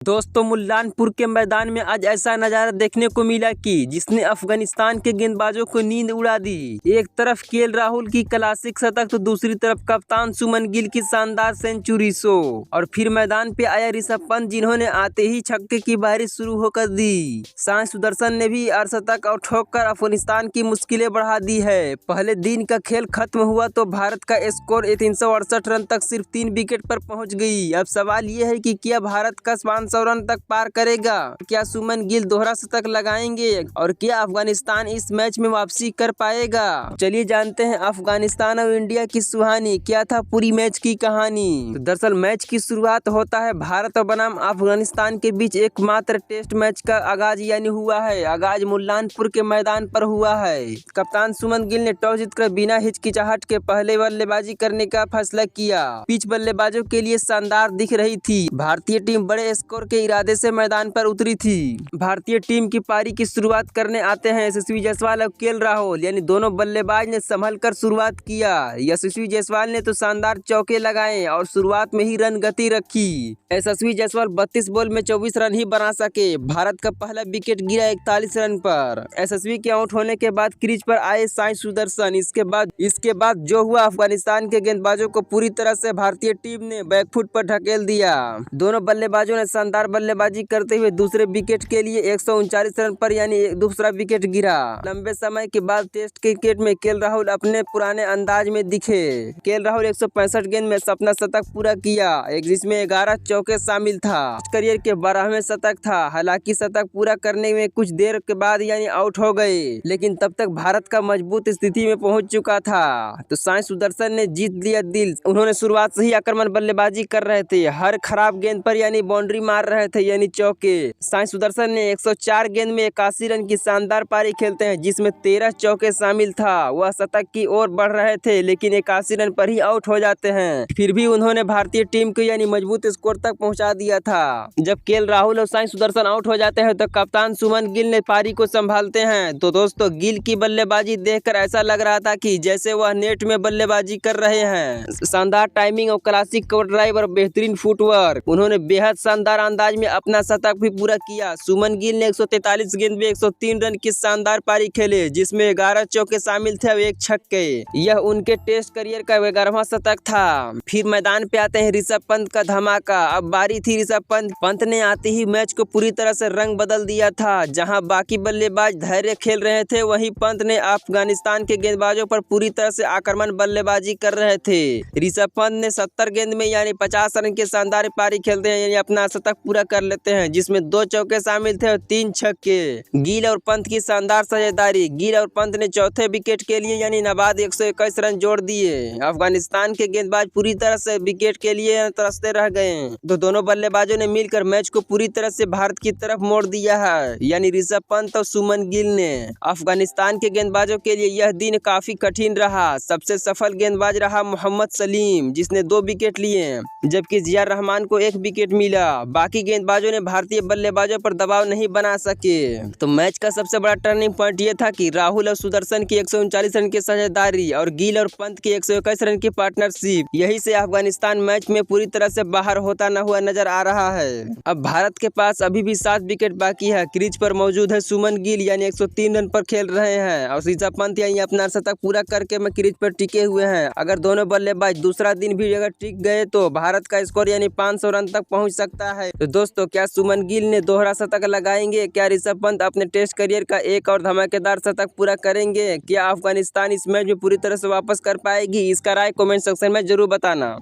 दोस्तों मुल्लानपुर के मैदान में आज ऐसा नजारा देखने को मिला कि जिसने अफगानिस्तान के गेंदबाजों को नींद उड़ा दी। एक तरफ केएल राहुल की क्लासिक शतक तो दूसरी तरफ कप्तान सुमन गिल की शानदार सेंचुरी शो। और फिर मैदान पे आया ऋषभ पंत जिन्होंने आते ही छक्के की बारिश शुरू होकर दी। साई सुदर्शन ने भी अर्धशतक और ठोककर अफगानिस्तान की मुश्किलें बढ़ा दी है। पहले दिन का खेल खत्म हुआ तो भारत का स्कोर 368 रन तक सिर्फ 3 विकेट पर पहुंच गई। अब सवाल ये है कि क्या भारत का 500 रन तक पार करेगा, क्या सुमन गिल दोहरा शतक लगाएंगे और क्या अफगानिस्तान इस मैच में वापसी कर पाएगा। चलिए जानते हैं अफगानिस्तान और इंडिया की सुहानी क्या था पूरी मैच की कहानी। तो दरअसल मैच की शुरुआत होता है भारत और बनाम अफगानिस्तान के बीच एकमात्र टेस्ट मैच का आगाज यानी हुआ है। आगाज मुल्लानपुर के मैदान पर हुआ है। कप्तान सुमन गिल ने टॉस जीतकर बिना हिचकिचाहट के पहले बल्लेबाजी करने का फैसला किया। पिच बल्लेबाजों के लिए शानदार दिख रही थी। भारतीय टीम बड़े स्कोर के इरादे से मैदान पर उतरी थी। भारतीय टीम की पारी की शुरुआत करने आते हैं यशस्वी जायसवाल और केएल राहुल यानी दोनों बल्लेबाज ने संभल कर शुरुआत किया। यशस्वी जायसवाल ने तो शानदार चौके लगाए और शुरुआत में ही रन गति रखी। यशस्वी जायसवाल 32 बॉल में 24 रन ही बना सके। भारत का पहला विकेट गिरा 41 रन पर। यशस्वी के आउट होने के बाद क्रीज पर आए साई सुदर्शन। इसके बाद जो हुआ अफगानिस्तान के गेंदबाजों को पूरी तरह से भारतीय टीम ने बैकफुट पर ढकेल दिया। दोनों बल्लेबाजों ने शानदार बल्लेबाजी करते हुए दूसरे विकेट के लिए 139 रन पर यानी दूसरा विकेट गिरा। लंबे समय के बाद टेस्ट क्रिकेट में केएल राहुल अपने पुराने अंदाज में दिखे। केएल राहुल 165 गेंद में अपना शतक पूरा किया, जिसमें 11 चौके शामिल था। करियर के 12वें शतक था। हालांकि शतक पूरा करने में कुछ देर के बाद यानी आउट हो गए, लेकिन तब तक भारत का मजबूत स्थिति में पहुंच चुका था। तो साई सुदर्शन ने जीत लिया दिल। उन्होंने शुरुआत से ही आक्रमण बल्लेबाजी कर रहे थे, हर खराब गेंद पर यानी बाउंड्री मार रहे थे यानी चौके। साई सुदर्शन ने 104 गेंद में 81 रन की शानदार पारी खेलते हैं, जिसमें 13 चौके शामिल था। वह शतक की ओर बढ़ रहे थे लेकिन 81 रन पर ही आउट हो जाते हैं। फिर भी उन्होंने भारतीय टीम को यानी मजबूत स्कोर तक पहुंचा दिया था। जब केएल राहुल और साई सुदर्शन आउट हो जाते हैं तो कप्तान सुमन गिल ने पारी को संभालते हैं। तो दोस्तों गिल की बल्लेबाजी देखकर ऐसा लग रहा था कि जैसे वह नेट में बल्लेबाजी कर रहे हैं। शानदार टाइमिंग और क्लासिक कवर ड्राइव और बेहतरीन फुटवर्क, उन्होंने बेहद शानदार अंदाज में अपना शतक भी पूरा किया। सुमन गिल ने 143 गेंद में 103 रन की शानदार पारी खेले, जिसमें 11 चौके शामिल थे और 1 छक्के। यह उनके टेस्ट करियर का 11वां शतक था। फिर मैदान पे आते हैं ऋषभ पंत का धमाका। अब बारी थी ऋषभ पंत ने आते ही मैच को पूरी तरह से रंग बदल दिया था। जहां बाकी बल्लेबाज धैर्य खेल रहे थे, वहीं पंत ने अफगानिस्तान के गेंदबाजों पर पूरी तरह से आक्रमण बल्लेबाजी कर रहे थे। ऋषभ पंत ने 70 गेंद में यानी 50 रन की शानदार पारी खेलते हैं यानी अपना शतक पूरा कर लेते हैं, जिसमें 2 चौके शामिल थे और 3 छक्के। गिल और पंत की शानदार साझेदारी। गिल और पंत ने चौथे विकेट के लिए यानी नाबाद 121 रन जोड़ दिए। अफगानिस्तान के गेंदबाज पूरी तरह से विकेट के लिए तरसते रह गए। तो दोनों बल्लेबाजों ने मिलकर मैच को पूरी तरह से भारत की तरफ मोड़ दिया है, यानी ऋषभ पंत और सुमन गिल ने। अफगानिस्तान के गेंदबाजों के लिए यह दिन काफी कठिन रहा। सबसे सफल गेंदबाज रहा मोहम्मद सलीम, जिसने 2 विकेट लिए, जबकि जिया रहमान को 1 विकेट मिला। बाकी गेंदबाजों ने भारतीय बल्लेबाजों पर दबाव नहीं बना सके। तो मैच का सबसे बड़ा टर्निंग पॉइंट यह था कि राहुल और सुदर्शन की 139 रन की साझेदारी और गिल और पंत की 121 रन की पार्टनरशिप, यही से अफगानिस्तान मैच में पूरी तरह से बाहर होता न हुआ नजर आ रहा है। अब भारत के पास अभी भी 7 विकेट बाकी है। क्रीज पर मौजूद है सुमन गिल यानी 103 रन पर खेल रहे हैं और ऋषभ पंत यानी अपना शतक पूरा करके क्रीज पर टिके हुए हैं। अगर दोनों बल्लेबाज दूसरा दिन भी अगर टिक गए तो भारत का स्कोर यानी 500 रन तक पहुंच सकता है। तो दोस्तों क्या सुमन गिल ने दोहरा शतक लगाएंगे? क्या ऋषभ पंत अपने टेस्ट करियर का एक और धमाकेदार शतक पूरा करेंगे? क्या अफगानिस्तान इस मैच में पूरी तरह से वापस कर पाएगी? इसका राय कमेंट सेक्शन में जरूर बताना।